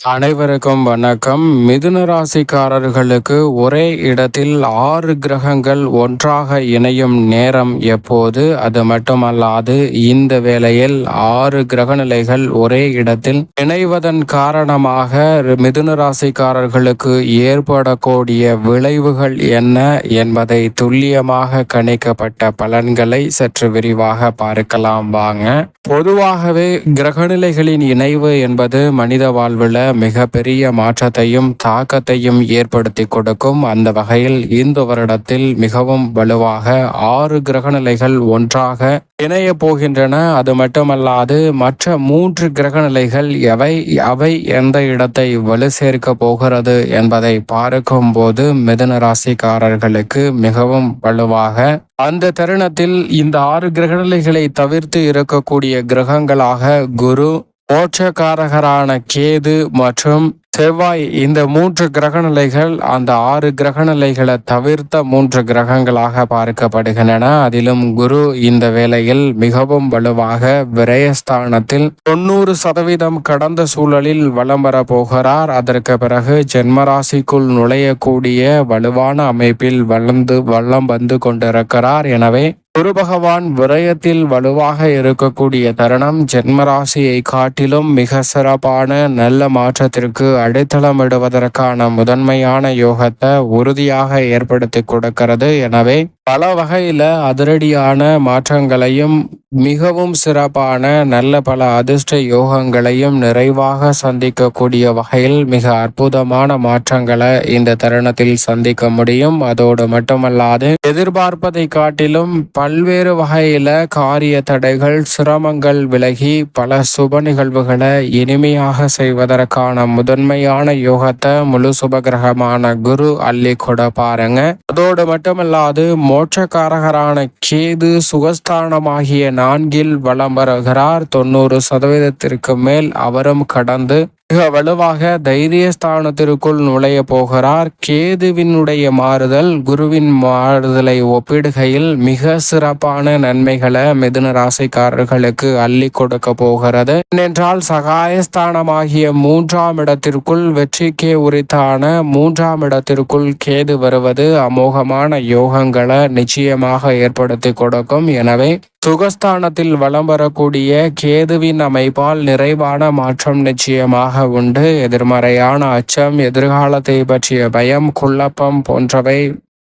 அனைவருக்கும் வணக்கம். மிதுன ராசிக்காரர்களுக்கு ஒரே இடத்தில் 6 கிரகங்கள் ஒன்றாக இணையும் நேரம் எப்போது? அது மட்டுமல்லாது இந்த வேளையில் 6 கிரகநிலைகள் ஒரே இடத்தில் இணைவதன் காரணமாக மிதுன ராசிக்காரர்களுக்கு ஏற்படக்கூடிய விளைவுகள் என்ன என்பதை துல்லியமாக கணிக்கப்பட்ட பலன்களை சற்று விரிவாக பார்க்கலாம் வாங்க. பொதுவாகவே கிரகநிலைகளின் இணைவு என்பது மனித வாழ்வில் மிக பெரிய மாற்றத்தையும் தாக்கத்தையும் ஏற்படுத்தி கொடுக்கும். அந்த வகையில் இந்த வருடத்தில் மிகவும் வலுவாக 6 கிரகநிலைகள் ஒன்றாக இணைய போகின்றன. அது மட்டுமல்லாது மற்ற 3 கிரகநிலைகள் அவை எந்த இடத்தை வலு சேர்க்க போகிறது என்பதை பார்க்கும் போது மிதுன ராசிக்காரர்களுக்கு மிகவும் வலுவாக அந்த தருணத்தில் இந்த 6 கிரகநிலைகளை தவிர்த்து இருக்கக்கூடிய கிரகங்களாக குரு, மோட்சக்காரகரான கேது மற்றும் செவ்வாய், இந்த 3 கிரகநிலைகள் அந்த 6 கிரகநிலைகளை தவிர்த்த 3 கிரகங்களாக பார்க்கப்படுகின்றன. அதிலும் குரு இந்த வேளையில் மிகவும் வலுவாக விரயஸ்தானத்தில் 90% கடந்த சூழலில் வலம் வர போகிறார். அதற்கு பிறகு ஜென்மராசிக்குள் நுழையக்கூடிய வலுவான அமைப்பில் வலம் வந்து கொண்டிருக்கிறார். எனவே குரு பகவான் விரயத்தில் வலுவாக இருக்கக்கூடிய தருணம் ஜென்மராசியை காட்டிலும் மிக சிறப்பான நல்ல மாற்றத்திற்கு அடித்தளமிடுவதற்கான முதன்மையான யோகத்தை உறுதியாக ஏற்படுத்தி கொடுக்கிறது. எனவே பல வகையில அதிரடியான மாற்றங்களையும் மிகவும் சிறப்பான நல்ல பல அதிர்ஷ்ட யோகங்களையும் நிறைவாக சந்திக்கக்கூடிய வகையில் மிக அற்புதமான மாற்றங்களை இந்த தருணத்தில் சந்திக்க முடியும். அதோடு மட்டுமல்லாது எதிர்பார்ப்பதை காட்டிலும் பல்வேறு வகையில காரிய தடைகள், சிரமங்கள் விலகி பல சுப நிகழ்வுகளை இனிமையாக செய்வதற்கான முதன்மையான யோகத்தை முழு சுபகிரகமான குரு அள்ளி கொட பாருங்க. அதோடு மட்டுமல்லாது மோட்சக்காரகரான கேது சுகஸ்தானமாகிய 4 வலம் வருகிறார். 90% மேல் அவரும் கடந்து மிக வலுவாக தைரியஸ்தானத்திற்குள் நுழைய போகிறார். கேதுவினுடைய மாறுதல் குருவின் மாறுதலை ஒப்பிடுகையில் மிக சிறப்பான நன்மைகளை மிதுன ராசிக்காரர்களுக்கு அள்ளி கொடுக்க போகிறது. ஏனென்றால் சகாயஸ்தானமாகிய 3ஆம் இடத்திற்குள் வெற்றிக்கே உரித்தான 3ஆம் இடத்திற்குள் கேது வருவது அமோகமான யோகங்களை நிச்சயமாக ஏற்படுத்தி கொடுக்கும். எனவே சுகஸ்தானத்தில் வலம் வரக்கூடிய கேதுவின் அமைப்பால் நிறைவான மாற்றம் நிச்சயமாக உண்டு. எதிர்மறையான அச்சம், எதிர்காலத்தை பற்றிய பயம், குழப்பம் போன்றவை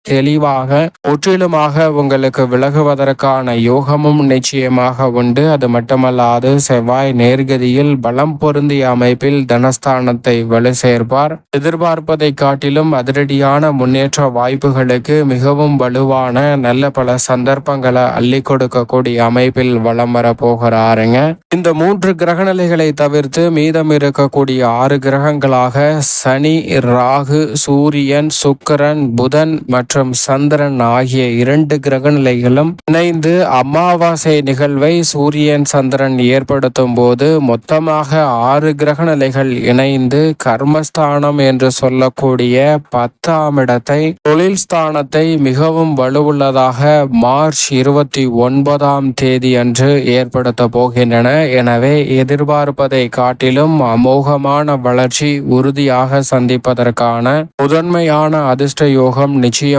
தெளிவாக முற்றிலுமாக உங்களுக்கு விலகுவதற்கான யோகமும் நிச்சயமாக உண்டு. அது மட்டுமல்லாது செவ்வாய் நேர்கதியில் பலம் பொருந்திய அமைப்பில் தனஸ்தானத்தை வலு சேர்ப்பார். எதிர்பார்ப்பதை காட்டிலும் அதிரடியான முன்னேற்ற வாய்ப்புகளுக்கு மிகவும் வலுவான நல்ல பல சந்தர்ப்பங்களை அள்ளி கொடுக்கக்கூடிய அமைப்பில் வலம் வர போகிறாருங்க. இந்த 3 கிரகநிலைகளை தவிர்த்து மீதம் இருக்கக்கூடிய 6 கிரகங்களாக சனி, ராகு, சூரியன், சுக்கிரன், புதன் மற்றும் சந்திரன் ஆகிய 2 கிரகநிலைகளும் இணைந்து அமாவாசை நிகழ்வை சூரியன் சந்திரன் ஏற்படுத்தும் போது மொத்தமாக 6 கிரகநிலைகள் இணைந்து கர்மஸ்தானம் என்று சொல்லக்கூடிய 10ஆம் இடத்தை, தொழில் ஸ்தானத்தை மிகவும் வலுவுள்ளதாக மார்ச் 29ஆம் தேதி அன்று ஏற்படுத்த போகின்றன. எனவே எதிர்பார்ப்பதை காட்டிலும் அமோகமான வளர்ச்சி உறுதியாக சந்திப்பதற்கான முதன்மையான அதிர்ஷ்ட யோகம் நிச்சயமாக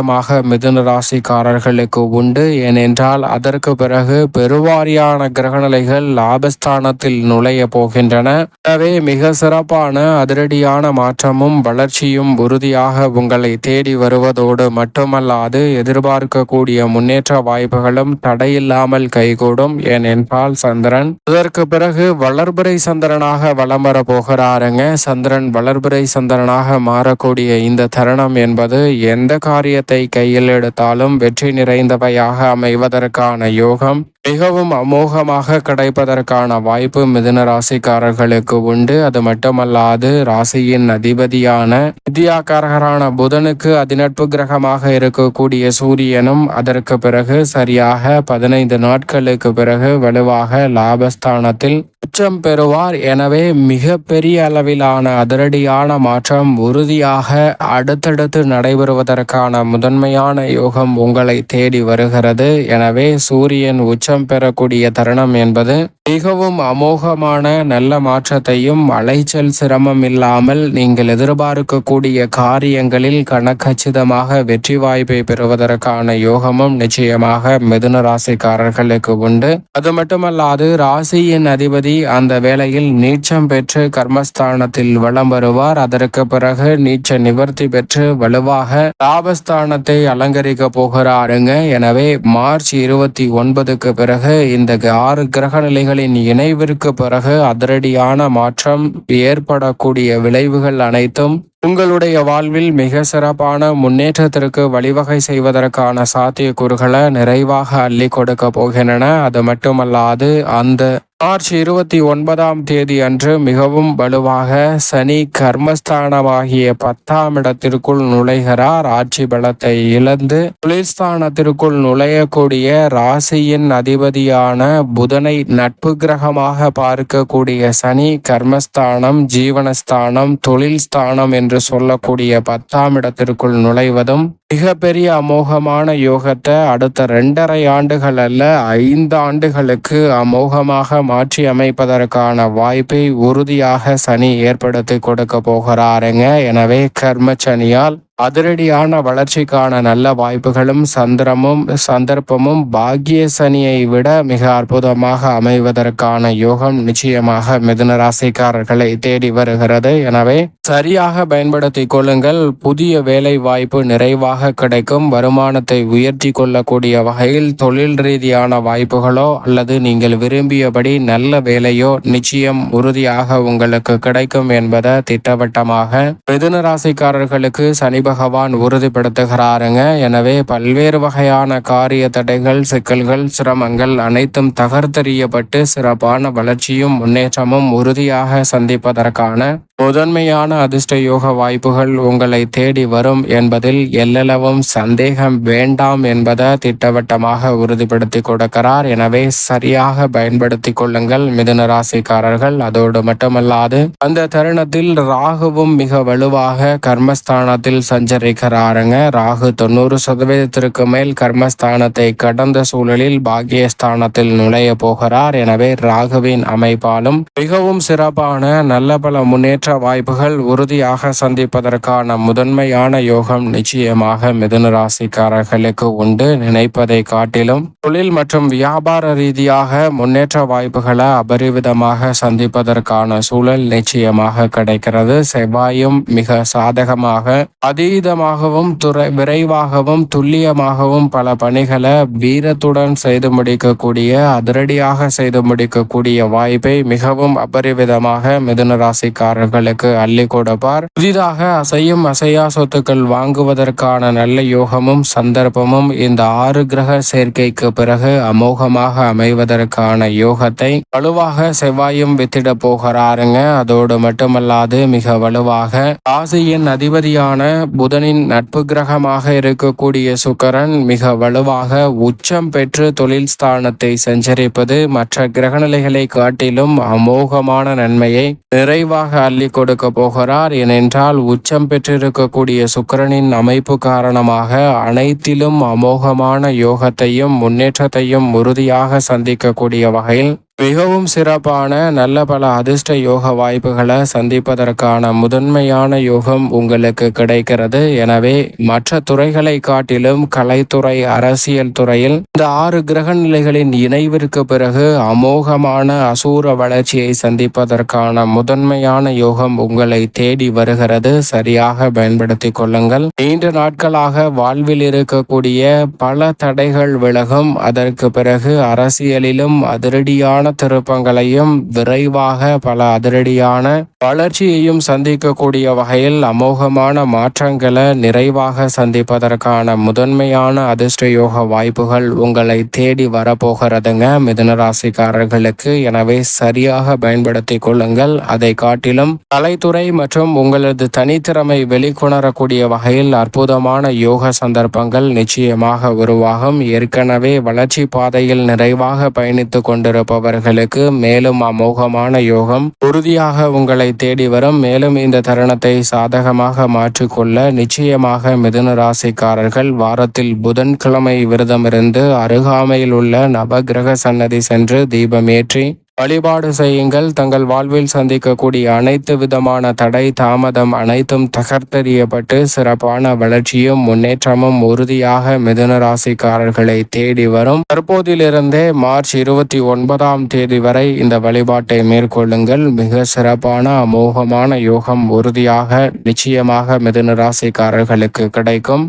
மிதுன ராசிக்காரர்களுக்கு உண்டு. ஏனென்றால் அதற்கு பிறகு பெருவாரியான கிரகநிலைகள் லாபஸ்தானத்தில் நுழைய போகின்றன. எனவே மிக சிறப்பான அதிரடியான மாற்றமும் வளர்ச்சியும் உறுதியாக உங்களை தேடி வருவதோடு மட்டுமல்லாது எதிர்பார்க்கக்கூடிய முன்னேற்ற வாய்ப்புகளும் தடையில்லாமல் கைகூடும். ஏனென்றால் சந்திரன் அதற்கு பிறகு வளர்பிறை சந்திரனாக வலம் வர போகிறாருங்க. சந்திரன் வளர்பிறை சந்திரனாக மாறக்கூடிய இந்த தருணம் என்பது எந்த காரியத்தை கையில் எடுத்தாலும் வெற்றி நிறைந்தவையாக அமைவதற்கான யோகம் மிகவும் அமோகமாக கிடைப்பதற்கான வாய்ப்பு மிதுன ராசிக்காரர்களுக்கு உண்டு. அது மட்டுமல்லாது ராசியின் அதிபதியான வித்யாகாரகரான புதனுக்கு அதிநட்பு கிரகமாக இருக்கக்கூடிய சூரியனும் அதற்கு பிறகு சரியாக 15 நாட்களுக்கு பிறகு வலுவாக லாபஸ்தானத்தில் உச்சம் பெறுவார். எனவே மிக பெரிய அளவிலான அதிரடியான மாற்றம் உறுதியாக அடுத்தடுத்து நடைபெறுவதற்கான முதன்மையான யோகம் உங்களை தேடி வருகிறது. எனவே சூரியன் உச்சம் பெறக்கூடிய தருணம் என்பது மிகவும் அமோகமான நல்ல மாற்றத்தையும் அலைச்சல் சிரமம் இல்லாமல் நீங்கள் எதிர்பார்க்கக்கூடிய காரியங்களில் கணக்கச்சிதமாக வெற்றி வாய்ப்பை பெறுவதற்கான யோகமும் நிச்சயமாக மிதுன ராசிக்காரர்களுக்கு உண்டு. அது மட்டுமல்லாது ராசியின் அதிபதி அந்த வேளையில் நீச்சம் பெற்று கர்மஸ்தானத்தில் வலம் வருவார். அதற்கு பிறகு நீச்ச நிவர்த்தி பெற்று வலுவாக லாபஸ்தானத்தை அலங்கரிக்க போகிறாருங்க. எனவே மார்ச் 29க்கு பிறகு இந்த 6 கிரக நிலைகளின் இணைவிற்கு பிறகு அதிரடியான மாற்றம் ஏற்படக்கூடிய விளைவுகள் அனைத்தும் உங்களுடைய வாழ்வில் மிக சிறப்பான முன்னேற்றத்திற்கு வழிவகை செய்வதற்கான சாத்தியக்கூறுகளை நிறைவாக அள்ளி கொடுக்க போகின்றன. அது மட்டுமல்லாது அந்த மார்ச் 29ஆம் தேதி அன்று மிகவும் வலுவாக சனி கர்மஸ்தானமாகிய 10ஆம் இடத்திற்குள் நுழைகிறார். ஆட்சி பலத்தை இழந்து தொழில்ஸ்தானத்திற்குள் நுழையக்கூடிய ராசியின் அதிபதியான புதனை நட்பு கிரகமாக பார்க்கக்கூடிய சனி கர்மஸ்தானம், ஜீவனஸ்தானம், தொழில் ஸ்தானம் என்று சொல்லக்கூடிய 10ஆம் இடத்திற்குள் நுழைவதும் மிகப்பெரிய அமோகமான யோகத்தை அடுத்த 2.5 ஆண்டுகள் அல்ல 5 ஆண்டுகளுக்கு அமோகமாக மாற்றி அமைப்பதற்கான வாய்ப்பை உறுதியாக சனி ஏற்படுத்தி கொடுக்க போகிறாருங்க. எனவே கர்ம சனியால் அதிரடியான வளர்ச்சிக்கான நல்ல வாய்ப்புகளும் சந்தர்ப்பமும் பாக்கிய சனியை விட மிக அற்புதமாக அமைவதற்கான யோகம் நிச்சயமாக மிதுன ராசிக்காரர்களை தேடி வருகிறது. எனவே சரியாக பயன்படுத்தி கொள்ளுங்கள். புதிய வேலை வாய்ப்பு நிறைவாக கிடைக்கும். வருமானத்தை உயர்த்தி கொள்ளக்கூடிய வகையில் தொழில் ரீதியான வாய்ப்புகளோ அல்லது நீங்கள் விரும்பியபடி நல்ல வேலையோ நிச்சயம் உறுதியாக உங்களுக்கு கிடைக்கும் என்பதை திட்டவட்டமாக மிதுன ராசிக்காரர்களுக்கு சனி பகவான் உறுதிப்படுத்துகிறாருங்க. எனவே பல்வேறு வகையான காரிய தடைகள், சிக்கல்கள், சிரமங்கள் அனைத்தும் தகர்த்தெறியப்பட்டு சிறப்பான வளர்ச்சியும் முன்னேற்றமும் உறுதியாக சந்திப்பதற்கான முதன்மையான அதிர்ஷ்ட யோக வாய்ப்புகள் உங்களை தேடி வரும் என்பதில் எல்லளவும் சந்தேகம் வேண்டாம் என்பதை திட்டவட்டமாக உறுதிப்படுத்தி கொடுக்கிறார். எனவே சரியாக பயன்படுத்தி கொள்ளுங்கள் மிதுன ராசிக்காரர்கள். அதோடு மட்டுமல்லாது அந்த தருணத்தில் ராகுவும் மிக வலுவாக கர்மஸ்தானத்தில் சஞ்சரிக்கிறாருங்க. ராகு 90% மேல் கர்மஸ்தானத்தை கடந்த சூழலில் பாக்கியஸ்தானத்தில் நுழைய போகிறார். எனவே ராகுவின் அமைப்பாலும் மிகவும் சிறப்பான நல்ல பல முன்னேற்ற வாய்ப்புகள் உறுதியாக சந்திப்பதற்கான முதன்மையான யோகம் நிச்சயமாக மிதுன ராசிக்காரர்களுக்கு உண்டு. நினைப்பதை காட்டிலும் தொழில் மற்றும் வியாபார ரீதியாக முன்னேற்ற வாய்ப்புகளை அபரிவிதமாக சந்திப்பதற்கான சூழல் நிச்சயமாக கிடைக்கிறது. செவ்வாயும் மிக சாதகமாக அதீதமாகவும் விரைவாகவும் துல்லியமாகவும் பல பணிகளை வீரத்துடன் செய்து முடிக்கக்கூடிய அதிரடியாக செய்து முடிக்கக்கூடிய வாய்ப்பை மிகவும் அபரிவிதமாக மிதுன ராசிக்காரர்கள் அள்ளி கொடுப்பார். புதிதாக அசையும் அசையா சொத்துக்கள் வாங்குவதற்கான நல்ல யோகமும் சந்தர்ப்பமும் இந்த 6 கிரக சேர்க்கைக்கு பிறகு அமோகமாக அமைவதற்கான யோகத்தை வலுவாக செவ்வாயும் வித்திட போகிறாருங்க. அதோடு மட்டுமல்லாது மிக வலுவாக ராசியின் அதிபதியான புதனின் நட்பு கிரகமாக இருக்கக்கூடிய சுக்கிரன் மிக வலுவாக உச்சம் பெற்று தொழில் ஸ்தானத்தை சஞ்சரிப்பது மற்ற கிரகநிலைகளை காட்டிலும் அமோகமான நன்மையை நிறைவாக அள்ளி கொடுக்க போகிறார். ஏனென்றால் உச்சம் பெற்றிருக்கக்கூடிய சுக்கிரனின் அமைப்பு காரணமாக அனைத்திலும் அமோகமான யோகத்தையும் முன்னேற்றத்தையும் உறுதியாக சந்திக்கக்கூடிய வகையில் மிகவும் சிறப்பான நல்ல பல அதிர்ஷ்ட யோக வாய்ப்புகளை சந்திப்பதற்கான முதன்மையான யோகம் உங்களுக்கு கிடைக்கிறது. எனவே மற்ற துறைகளை காட்டிலும் கலைத்துறை, அரசியல் துறையில் இந்த 6 கிரக நிலைகளின் இணைவிற்கு பிறகு அமோகமான அசூர வளர்ச்சியை சந்திப்பதற்கான முதன்மையான யோகம் உங்களை தேடி வருகிறது. சரியாக பயன்படுத்தி கொள்ளுங்கள். நீண்ட நாட்களாக வாழ்வில் இருக்கக்கூடிய பல தடைகள் விலகும். அதற்கு பிறகு அரசியலிலும் அதிரடியான திருப்பங்களையும் விரைவாக பல அதிரடியான வளர்ச்சியையும் சந்திக்கக்கூடிய வகையில் அமோகமான மாற்றங்களை நிறைவாக சந்திப்பதற்கான முதன்மையான அதிர்ஷ்ட யோக வாய்ப்புகள் உங்களை தேடி வரப்போகிறதுங்க மிதுன ராசிக்காரர்களுக்கு. எனவே சரியாக பயன்படுத்தி கொள்ளுங்கள். அதை காட்டிலும் கலைத்துறை மற்றும் உங்களது தனித்திறமை வெளிக்கொணரக்கூடிய வகையில் அற்புதமான யோக சந்தர்ப்பங்கள் நிச்சயமாக உருவாகும். ஏற்கனவே வளர்ச்சி பாதையில் நிறைவாக பயணித்து கொண்டிருப்பவர் உள்ளவர்களுக்கு மேலும் அமோகமான யோகம் உறுதியாக உங்களை தேடி வரும். மேலும் இந்த தருணத்தை சாதகமாக மாற்றிக்கொள்ள நிச்சயமாக மிதுன ராசிக்காரர்கள் வாரத்தில் புதன்கிழமை விரதமிருந்து அருகாமையில் உள்ள நவகிரக சன்னதி சென்று தீபமேற்றி வழிபாடு செய்யுங்கள். தங்கள் வாழ்வில் சந்திக்கக்கூடிய அனைத்து விதமான தடை தாமதம் அனைத்தும் தகர்த்தெறியப்பட்டு சிறப்பான வளர்ச்சியும் முன்னேற்றமும் உறுதியாக மிதுன ராசிக்காரர்களை தேடி வரும். தற்போதிலிருந்தே மார்ச் 29ஆம் தேதி வரை இந்த வழிபாட்டை மேற்கொள்ளுங்கள். மிக சிறப்பான அமோகமான யோகம் உறுதியாக நிச்சயமாக மிதுன ராசிக்காரர்களுக்கு கிடைக்கும்.